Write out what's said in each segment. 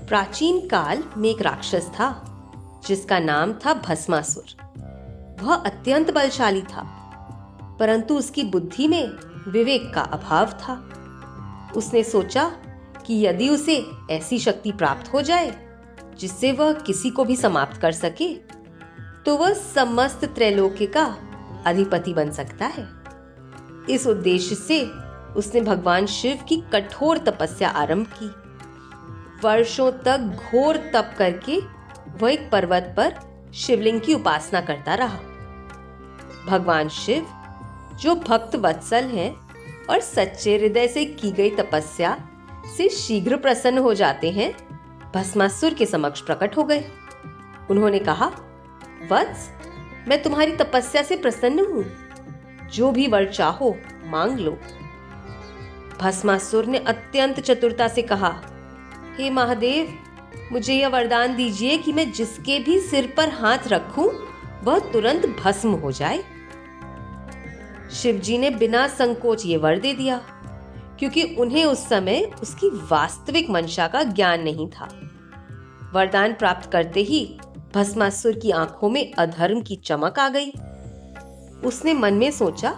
प्राचीन काल में एक राक्षस था जिसका नाम था भस्मासुर। वह अत्यंत बलशाली था, परंतु उसकी बुद्धि में विवेक का अभाव था। उसने सोचा कि यदि उसे ऐसी शक्ति प्राप्त हो जाए जिससे वह किसी को भी समाप्त कर सके, तो वह समस्त त्रैलोक्य का अधिपति बन सकता है। इस उद्देश्य से उसने भगवान शिव की कठोर तपस्या आरंभ की। वर्षों तक घोर तप करके वह एक पर्वत पर शिवलिंग की उपासना करता रहा। भगवान शिव, जो भक्त वत्सल हैं और सच्चे हृदय से की गई तपस्या से शीघ्र प्रसन्न हो जाते हैं, भस्मासुर के समक्ष प्रकट हो गए। उन्होंने कहा, वत्स, मैं तुम्हारी तपस्या से प्रसन्न हूं। जो भी वर चाहो मांग लो। भस्मासुर ने अत्यंत चतुरता से कहा, हे महादेव, मुझे यह वरदान दीजिए कि मैं जिसके भी सिर पर हाथ रखूं वह तुरंत भस्म हो जाए। शिवजी ने बिना संकोच ये वर दे दिया, क्योंकि उन्हें उस समय उसकी वास्तविक मंशा का ज्ञान नहीं था। वरदान प्राप्त करते ही भस्मासुर की आंखों में अधर्म की चमक आ गई। उसने मन में सोचा,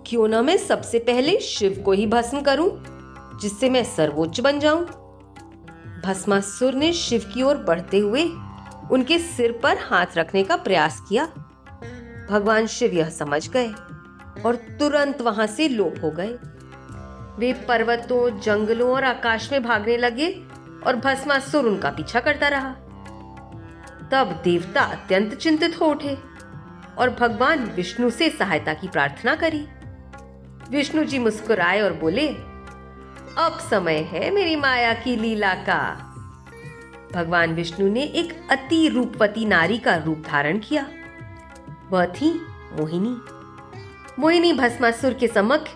क्यों ना मैं सबसे पहले शिव को ही भस्म करूं, जिससे मैं सर्वोच्च बन जाऊं। भस्मासुर ने शिव की ओर बढ़ते हुए उनके सिर पर हाथ रखने का प्रयास किया। भगवान शिव यह समझ गए और तुरंत वहां से लोप हो गए। वे पर्वतों, जंगलों और आकाश में भागने लगे और भस्मासुर उनका पीछा करता रहा। तब देवता अत्यंत चिंतित हो उठे और भगवान विष्णु से सहायता की प्रार्थना करी। विष्णु जी मुस्कुराए और बोले, अब समय है मेरी माया की लीला का। भगवान विष्णु ने एक अति रूपवती नारी का रूप धारण किया। वह थी मोहिनी। मोहिनी भस्मासुर के समक्ष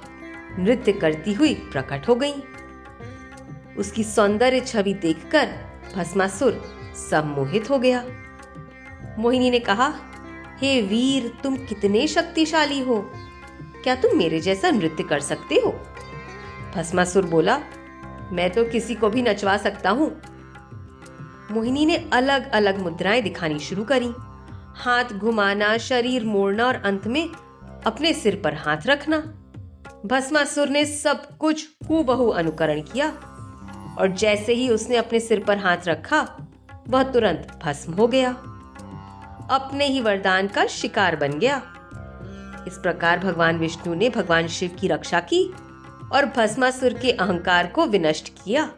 नृत्य करती हुई प्रकट हो गई। उसकी सौंदर्य छवि देखकर भस्मासुर सम्मोहित हो गया। मोहिनी ने कहा, हे वीर, तुम कितने शक्तिशाली हो। क्या तुम मेरे जैसा नृत्य कर सकते हो? भस्मासुर बोला, मैं तो किसी को भी नचवा सकता हूं। मोहिनी ने अलग अलग मुद्राएं दिखानी शुरू करी। हाथ घुमाना, शरीर मोड़ना और अंत में अपने सिर पर हाथ रखना। भस्मासुर ने सब कुछ हूबहू अनुकरण किया और जैसे ही उसने अपने सिर पर हाथ रखा, वह तुरंत भस्म हो गया। अपने ही वरदान का शिकार बन गया। इस प्रकार भगवान विष्णु ने भगवान शिव की रक्षा की और भस्मासुर के अहंकार को विनष्ट किया।